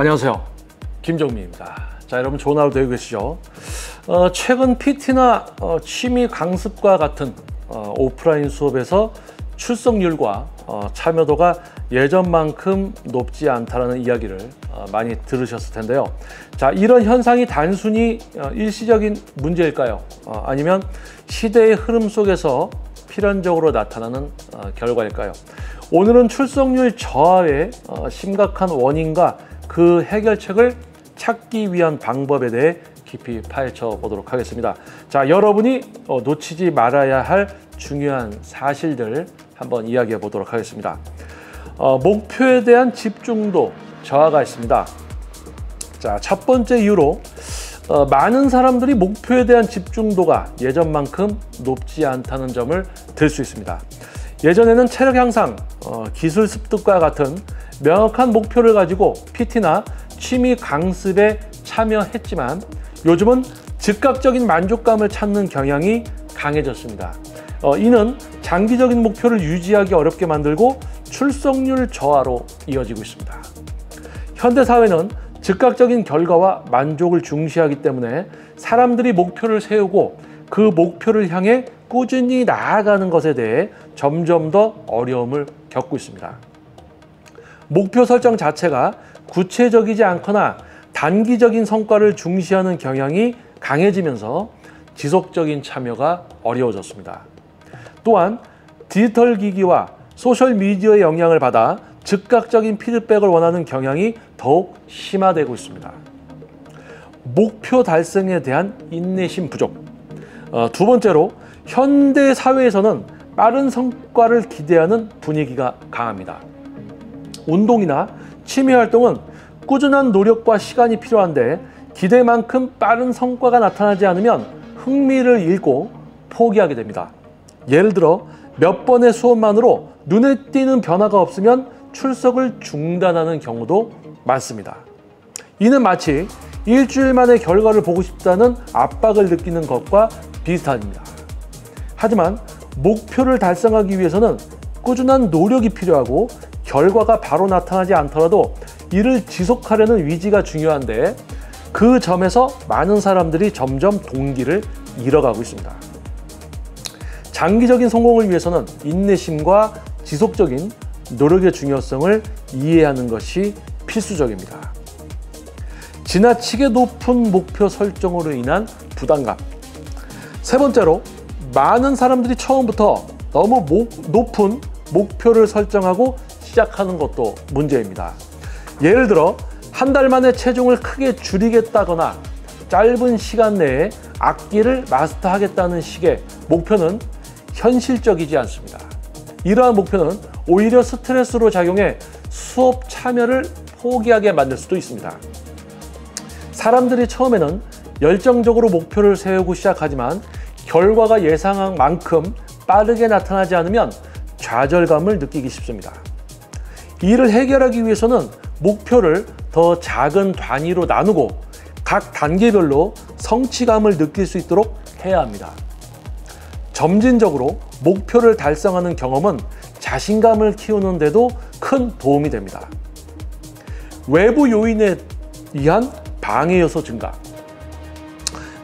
안녕하세요, 김정민입니다. 자, 여러분 좋은 하루 되고 계시죠? 최근 PT나 취미 강습과 같은 오프라인 수업에서 출석률과 참여도가 예전만큼 높지 않다는 이야기를 많이 들으셨을 텐데요. 자, 이런 현상이 단순히 일시적인 문제일까요? 아니면 시대의 흐름 속에서 필연적으로 나타나는 결과일까요? 오늘은 출석률 저하의 심각한 원인과 그 해결책을 찾기 위한 방법에 대해 깊이 파헤쳐 보도록 하겠습니다. 자, 여러분이 놓치지 말아야 할 중요한 사실들 한번 이야기해 보도록 하겠습니다. 목표에 대한 집중도 저하가 있습니다. 자, 첫 번째 이유로 많은 사람들이 목표에 대한 집중도가 예전만큼 높지 않다는 점을 들 수 있습니다. 예전에는 체력 향상, 기술 습득과 같은 명확한 목표를 가지고 PT나 취미 강습에 참여했지만 요즘은 즉각적인 만족감을 찾는 경향이 강해졌습니다. 이는 장기적인 목표를 유지하기 어렵게 만들고 출석률 저하로 이어지고 있습니다. 현대사회는 즉각적인 결과와 만족을 중시하기 때문에 사람들이 목표를 세우고 그 목표를 향해 꾸준히 나아가는 것에 대해 점점 더 어려움을 겪고 있습니다. 목표 설정 자체가 구체적이지 않거나 단기적인 성과를 중시하는 경향이 강해지면서 지속적인 참여가 어려워졌습니다. 또한 디지털 기기와 소셜미디어의 영향을 받아 즉각적인 피드백을 원하는 경향이 더욱 심화되고 있습니다. 목표 달성에 대한 인내심 부족. 두 번째로 현대 사회에서는 빠른 성과를 기대하는 분위기가 강합니다. 운동이나 취미 활동은 꾸준한 노력과 시간이 필요한데 기대만큼 빠른 성과가 나타나지 않으면 흥미를 잃고 포기하게 됩니다. 예를 들어 몇 번의 수업만으로 눈에 띄는 변화가 없으면 출석을 중단하는 경우도 많습니다. 이는 마치 일주일 만에 결과를 보고 싶다는 압박을 느끼는 것과 비슷합니다. 하지만 목표를 달성하기 위해서는 꾸준한 노력이 필요하고 결과가 바로 나타나지 않더라도 이를 지속하려는 위지가 중요한데 그 점에서 많은 사람들이 점점 동기를 잃어가고 있습니다. 장기적인 성공을 위해서는 인내심과 지속적인 노력의 중요성을 이해하는 것이 필수적입니다. 지나치게 높은 목표 설정으로 인한 부담감. 세 번째로 많은 사람들이 처음부터 너무 높은 목표를 설정하고 시작하는 것도 문제입니다. 예를 들어 한 달 만에 체중을 크게 줄이겠다거나 짧은 시간 내에 악기를 마스터하겠다는 식의 목표는 현실적이지 않습니다. 이러한 목표는 오히려 스트레스로 작용해 수업 참여를 포기하게 만들 수도 있습니다. 사람들이 처음에는 열정적으로 목표를 세우고 시작하지만 결과가 예상한 만큼 빠르게 나타나지 않으면 좌절감을 느끼기 쉽습니다. 이를 해결하기 위해서는 목표를 더 작은 단위로 나누고 각 단계별로 성취감을 느낄 수 있도록 해야 합니다. 점진적으로 목표를 달성하는 경험은 자신감을 키우는 데도 큰 도움이 됩니다. 외부 요인에 의한 방해 요소 증가.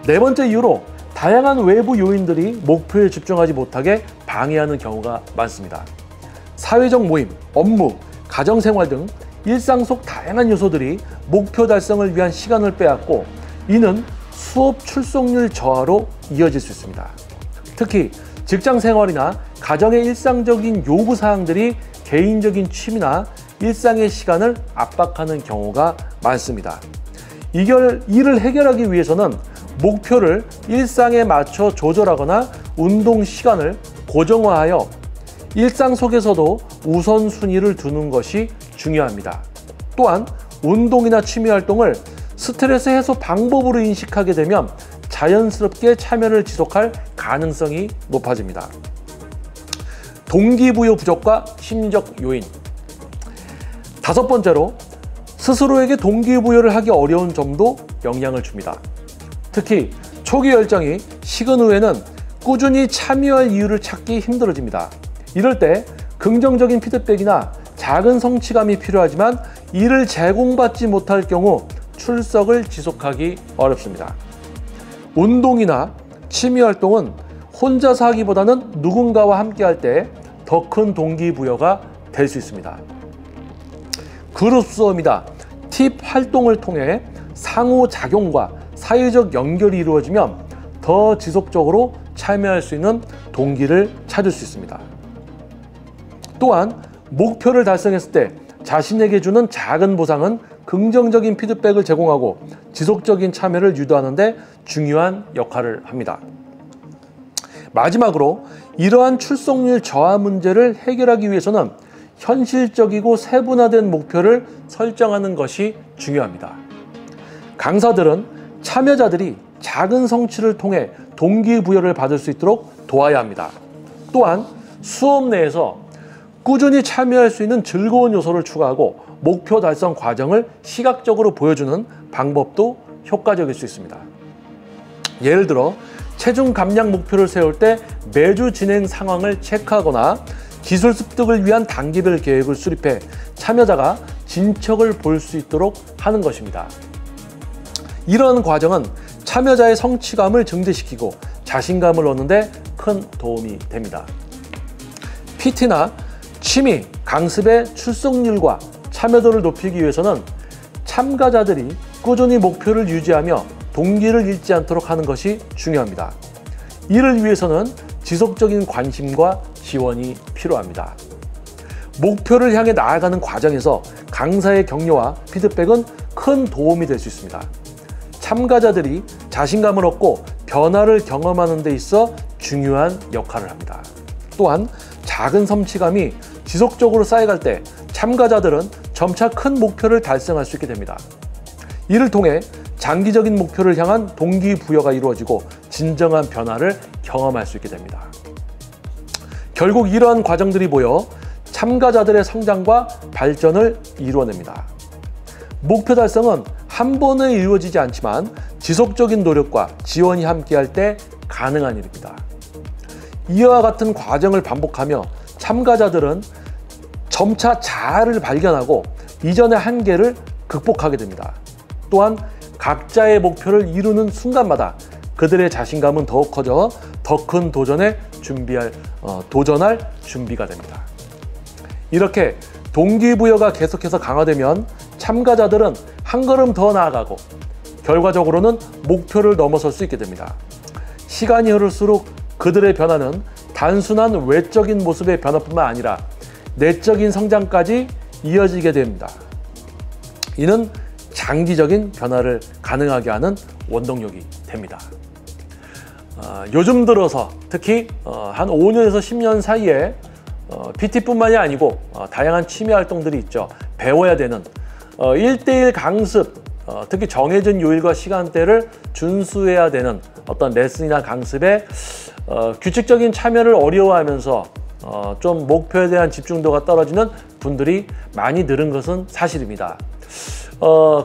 네 번째 이유로 다양한 외부 요인들이 목표에 집중하지 못하게 방해하는 경우가 많습니다. 사회적 모임, 업무, 가정생활 등 일상 속 다양한 요소들이 목표 달성을 위한 시간을 빼앗고 이는 수업 출석률 저하로 이어질 수 있습니다. 특히 직장 생활이나 가정의 일상적인 요구사항들이 개인적인 취미나 일상의 시간을 압박하는 경우가 많습니다. 이를 해결하기 위해서는 목표를 일상에 맞춰 조절하거나 운동 시간을 고정화하여 일상 속에서도 우선순위를 두는 것이 중요합니다. 또한 운동이나 취미 활동을 스트레스 해소 방법으로 인식하게 되면 자연스럽게 참여를 지속할 가능성이 높아집니다. 동기부여 부족과 심리적 요인. 다섯 번째로 스스로에게 동기부여를 하기 어려운 점도 영향을 줍니다. 특히 초기 열정이 식은 후에는 꾸준히 참여할 이유를 찾기 힘들어집니다. 이럴 때 긍정적인 피드백이나 작은 성취감이 필요하지만 이를 제공받지 못할 경우 출석을 지속하기 어렵습니다. 운동이나 취미활동은 혼자서 하기보다는 누군가와 함께할 때 더 큰 동기부여가 될 수 있습니다. 그룹 수업이나 팁 활동을 통해 상호작용과 사회적 연결이 이루어지면 더 지속적으로 참여할 수 있는 동기를 찾을 수 있습니다. 또한 목표를 달성했을 때 자신에게 주는 작은 보상은 긍정적인 피드백을 제공하고 지속적인 참여를 유도하는 데 중요한 역할을 합니다. 마지막으로 이러한 출석률 저하 문제를 해결하기 위해서는 현실적이고 세분화된 목표를 설정하는 것이 중요합니다. 강사들은 참여자들이 작은 성취를 통해 동기부여를 받을 수 있도록 도와야 합니다. 또한 수업 내에서 꾸준히 참여할 수 있는 즐거운 요소를 추가하고 목표 달성 과정을 시각적으로 보여주는 방법도 효과적일 수 있습니다. 예를 들어 체중 감량 목표를 세울 때 매주 진행 상황을 체크하거나 기술 습득을 위한 단기별 계획을 수립해 참여자가 진척을 볼 수 있도록 하는 것입니다. 이런 과정은 참여자의 성취감을 증대시키고 자신감을 얻는 데 큰 도움이 됩니다. PT나 취미, 강습의 출석률과 참여도를 높이기 위해서는 참가자들이 꾸준히 목표를 유지하며 동기를 잃지 않도록 하는 것이 중요합니다. 이를 위해서는 지속적인 관심과 지원이 필요합니다. 목표를 향해 나아가는 과정에서 강사의 격려와 피드백은 큰 도움이 될 수 있습니다. 참가자들이 자신감을 얻고 변화를 경험하는 데 있어 중요한 역할을 합니다. 또한 작은 성취감이 지속적으로 쌓여갈 때 참가자들은 점차 큰 목표를 달성할 수 있게 됩니다. 이를 통해 장기적인 목표를 향한 동기부여가 이루어지고 진정한 변화를 경험할 수 있게 됩니다. 결국 이러한 과정들이 모여 참가자들의 성장과 발전을 이루어냅니다. 목표 달성은 한 번에 이루어지지 않지만 지속적인 노력과 지원이 함께할 때 가능한 일입니다. 이와 같은 과정을 반복하며 참가자들은 점차 자아를 발견하고 이전의 한계를 극복하게 됩니다. 또한 각자의 목표를 이루는 순간마다 그들의 자신감은 더욱 커져 더 큰 도전에 도전할 준비가 됩니다. 이렇게 동기부여가 계속해서 강화되면 참가자들은 한 걸음 더 나아가고 결과적으로는 목표를 넘어설 수 있게 됩니다. 시간이 흐를수록 그들의 변화는 단순한 외적인 모습의 변화뿐만 아니라 내적인 성장까지 이어지게 됩니다. 이는 장기적인 변화를 가능하게 하는 원동력이 됩니다. 요즘 들어서 특히 한 5년에서 10년 사이에 PT뿐만이 아니고 다양한 취미 활동들이 있죠. 배워야 되는 1:1 강습, 특히 정해진 요일과 시간대를 준수해야 되는 어떤 레슨이나 강습에 규칙적인 참여를 어려워하면서 좀 목표에 대한 집중도가 떨어지는 분들이 많이 늘은 것은 사실입니다.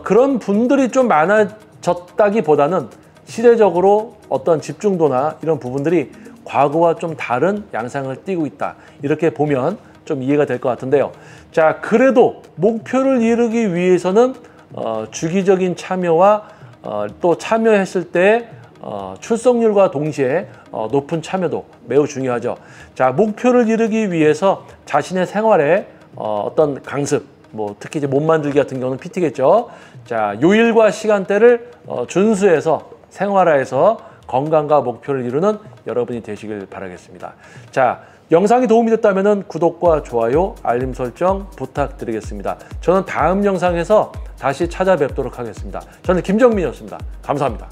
그런 분들이 좀 많아졌다기보다는 시대적으로 어떤 집중도나 이런 부분들이 과거와 좀 다른 양상을 띠고 있다. 이렇게 보면 좀 이해가 될 것 같은데요. 자, 그래도 목표를 이루기 위해서는 주기적인 참여와 또 참여했을 때 출석률과 동시에 높은 참여도 매우 중요하죠. 자, 목표를 이루기 위해서 자신의 생활에 어떤 강습, 특히 이제 몸 만들기 같은 경우는 PT겠죠. 자, 요일과 시간대를 준수해서 생활화해서 건강과 목표를 이루는 여러분이 되시길 바라겠습니다. 자, 영상이 도움이 됐다면 구독과 좋아요, 알림 설정 부탁드리겠습니다. 저는 다음 영상에서 다시 찾아뵙도록 하겠습니다. 저는 김정민이었습니다. 감사합니다.